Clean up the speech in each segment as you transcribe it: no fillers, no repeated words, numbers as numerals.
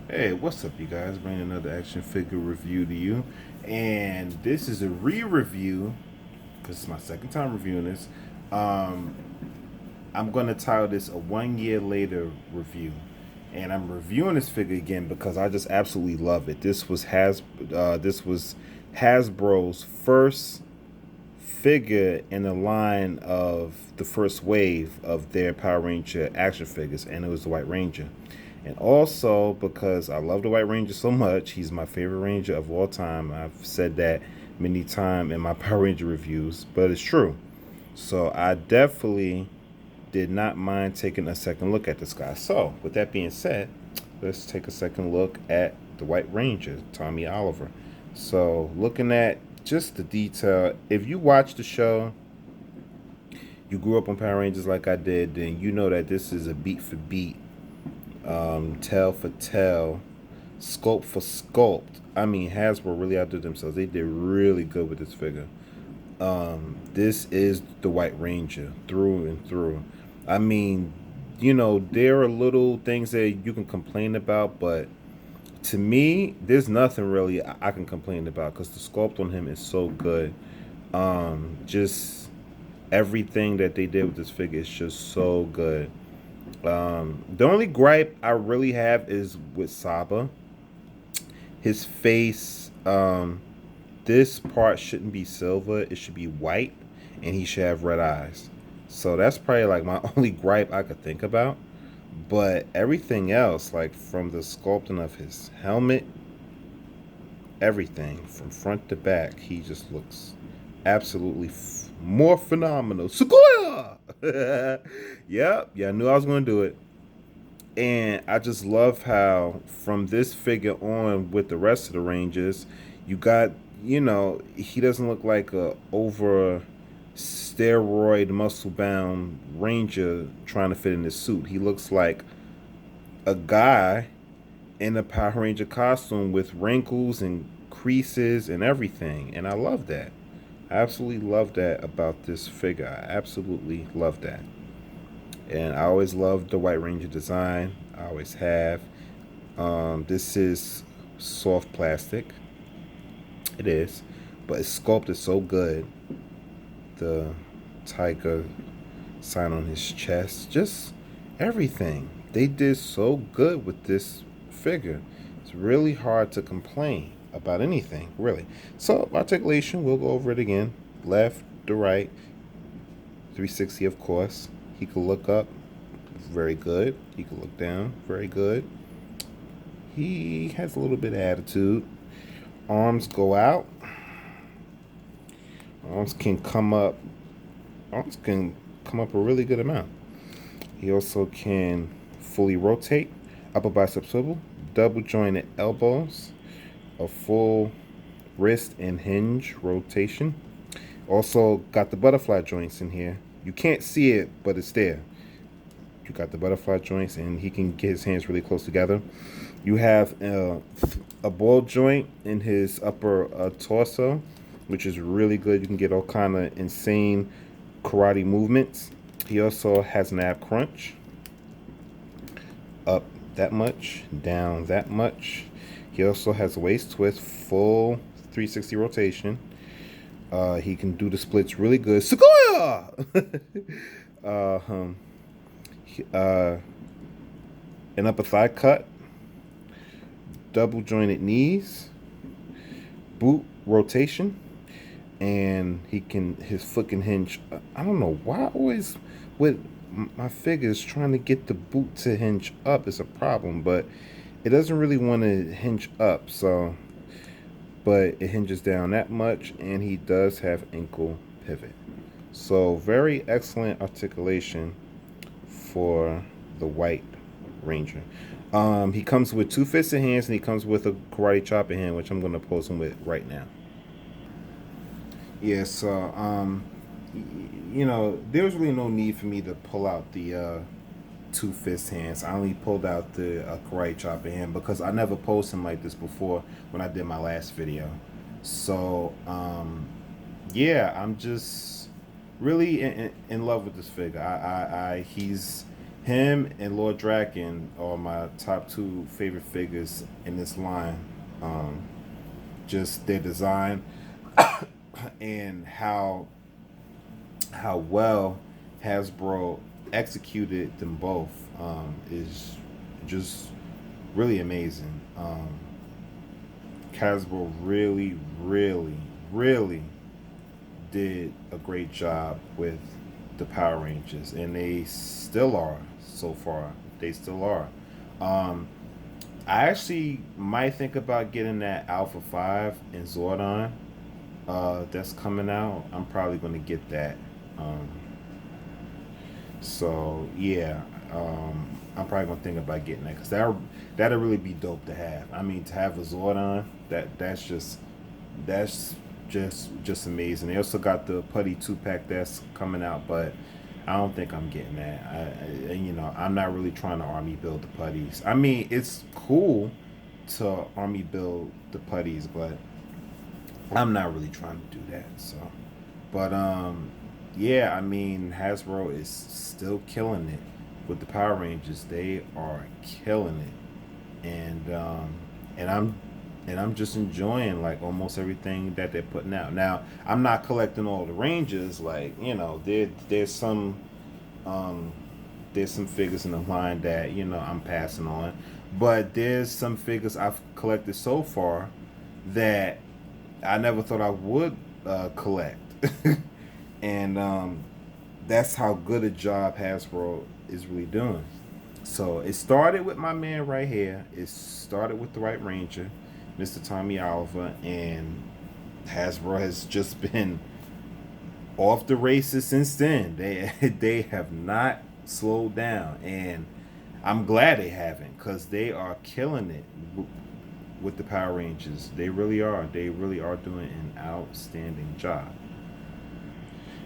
Hey, what's up, you guys? Bringing another action figure review to you. And this is a re-review, because it's my second time reviewing this. Um, I'm going to title this a 1 year later review. And I'm reviewing this figure again because I just absolutely love it. This was Hasbro's first figure in the line of the first wave of their Power Ranger action figures, and it was the White Ranger. And also because I love the White Ranger so much, he's my favorite Ranger of all time. I've said that many times in my Power Ranger reviews, but it's true. So I definitely did not mind taking a second look at this guy. So with that being said, let's take a second look at the White Ranger, Tommy Oliver. So looking at just the detail, if you watch the show, you grew up on Power Rangers like I did, then you know that this is a beat for beat, tail for tail, sculpt for sculpt. I mean, Hasbro really outdid themselves. They did really good with this figure. This is the White Ranger through and through. I mean, there are little things that you can complain about, but to me, there's nothing really I can complain about because the sculpt on him is so good. Just everything that they did with this figure is just so good. The only gripe I really have is with Saba. His face, this part shouldn't be silver. It should be white, and he should have red eyes. So that's probably like my only gripe I could think about. But everything else, like from the sculpting of his helmet, everything from front to back, he just looks absolutely more phenomenal. Sequoia! Yep, yeah, I knew I was going to do it. And I just love how from this figure on with the rest of the Rangers, you got, he doesn't look like a over steroid muscle bound Ranger trying to fit in his suit. He looks like a guy in a Power Ranger costume with wrinkles and creases and everything. And I love that. I absolutely love that about this figure. I absolutely love that. And I always loved the White Ranger design. I always have. This is soft plastic. It is, but its sculpt is so good. The tiger sign on his chest, just everything. They did so good with this figure. It's really hard to complain about anything, really. So articulation, we'll go over it again. Left to right, 360, of course. He could look up, very good. He could look down, very good. He has a little bit of attitude. Arms go out. Arms can come up. Arms can come up a really good amount. He also can fully rotate, upper bicep swivel, double jointed elbows, a full wrist and hinge rotation. Also got the butterfly joints in here. You can't see it, but it's there. You got the butterfly joints, and he can get his hands really close together. You have a ball joint in his upper torso, which is really good. You can get all kind of insane karate movements. He also has an ab crunch. Up that much, down that much. He also has a waist twist, full 360 rotation. He can do the splits really good. Sequoia! uh, an upper thigh cut, double jointed knees, boot rotation, and his foot can hinge. I don't know why always with my figures trying to get the boot to hinge up is a problem, but it doesn't really want to hinge up. So, but it hinges down that much, and he does have ankle pivot. So very excellent articulation for the White Ranger. He comes with 2 fisted hands, and he comes with a karate chop in hand, which I'm going to pose him with right now. Yeah, so there's really no need for me to pull out the 2 fist hands. I only pulled out the karate chop in hand because I never posed him like this before when I did my last video. So yeah, I'm just really in love with this figure. He's Him and Lord Draken are my top two favorite figures in this line. Um, just their design and how well Hasbro executed them both is just really amazing. Hasbro really did a great job with the Power Rangers, and they still are so far. They still are. Um, I actually might think about getting that Alpha 5 and Zordon that's coming out. I'm probably going to get that. Um, so yeah, I'm probably gonna think about getting that because that'll really be dope to have. I mean, to have a Zordon, that's just amazing. They also got the putty 2-pack that's coming out, but I don't think I'm getting that. I'm not really trying to army build the putties. I mean, it's cool to army build the putties, but I'm not really trying to do that. So, but yeah, I mean, Hasbro is still killing it with the Power Rangers. They are killing it, and I'm just enjoying like almost everything that they're putting out. Now, I'm not collecting all the Rangers. Like, um, there's some figures in the line that I'm passing on, but there's some figures I've collected so far that I never thought I would collect. And that's how good a job Hasbro is really doing. So it started with my man right here. It started with the White Ranger, Mr. Tommy Oliver, and Hasbro has just been off the races since then. They have not slowed down, and I'm glad they haven't because they are killing it with the Power Rangers. They really are. They really are doing an outstanding job.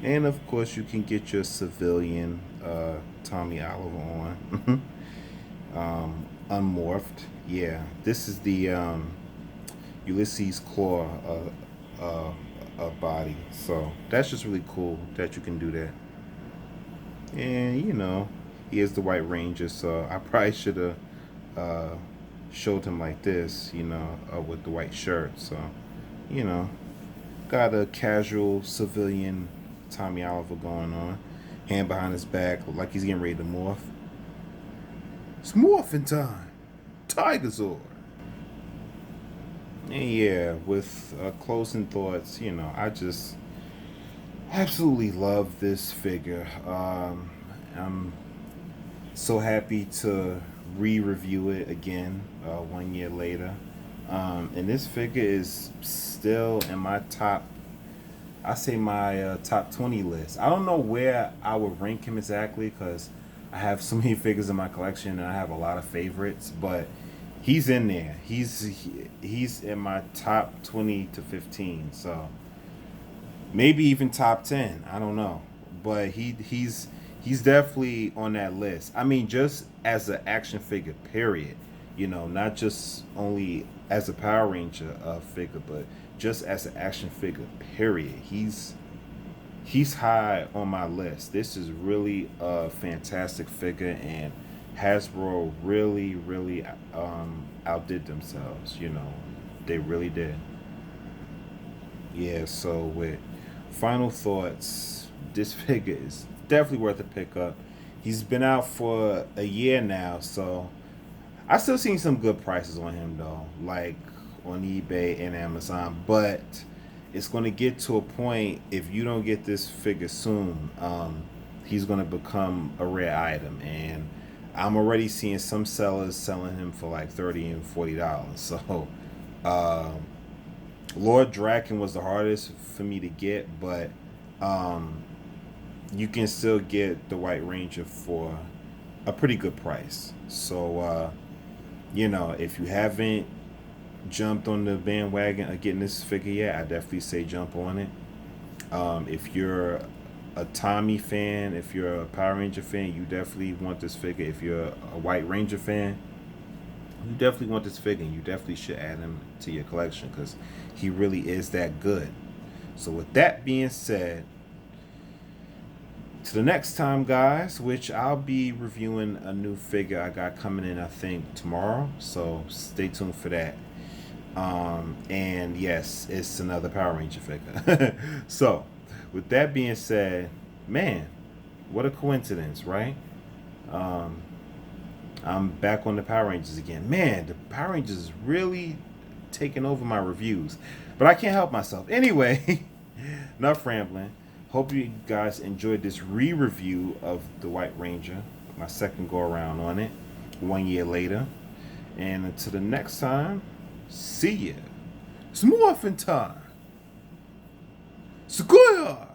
And of course, you can get your civilian Tommy Oliver on. Unmorphed. Yeah, this is the Ulysses Claw body. So that's just really cool that you can do that. And he is the White Ranger, so I probably should have uh, showed him like this, with the white shirt. So, you know, got a casual civilian Tommy Oliver going on. Hand behind his back, like he's getting ready to morph. It's morphing time. Tigerzord. And yeah, with closing thoughts, I just absolutely love this figure. I'm so happy to re-review it again 1 year later. And this figure is still in my top, I say my top 20 list. I don't know where I would rank him exactly because I have so many figures in my collection and I have a lot of favorites, but he's in there. He's in my top 20 to 15. So maybe even top 10. I don't know, but he's definitely on that list. I mean, just as an action figure, period. Not just only as a Power Ranger figure, but just as an action figure, period. He's high on my list. This is really a fantastic figure, and Hasbro really outdid themselves. They really did. Yeah. So with final thoughts, this figure is definitely worth a pickup. He's been out for a year now, so I still seen some good prices on him though, like on eBay and Amazon. But it's going to get to a point if you don't get this figure soon, he's going to become a rare item, and I'm already seeing some sellers selling him for like $30 and $40. So, Lord Draken was the hardest for me to get, but you can still get the White Ranger for a pretty good price. So, if you haven't jumped on the bandwagon of getting this figure yet, I definitely say jump on it. If you're a Tommy fan, if you're a Power Ranger fan, you definitely want this figure. If you're a White Ranger fan, you definitely want this figure. You definitely should add him to your collection because he really is that good. So with that being said, To the next time, guys, which I'll be reviewing a new figure I got coming in, I think, tomorrow. So stay tuned for that. And yes, it's another Power Ranger figure. So, with that being said, man, what a coincidence, right? Um, I'm back on the Power Rangers again. Man, the Power Rangers is really taking over my reviews, but I can't help myself. Anyway, enough rambling. Hope you guys enjoyed this re-review of the White Ranger, my second go around on it, 1 year later. And until the next time, see ya. It's morphin' time. Sequoia!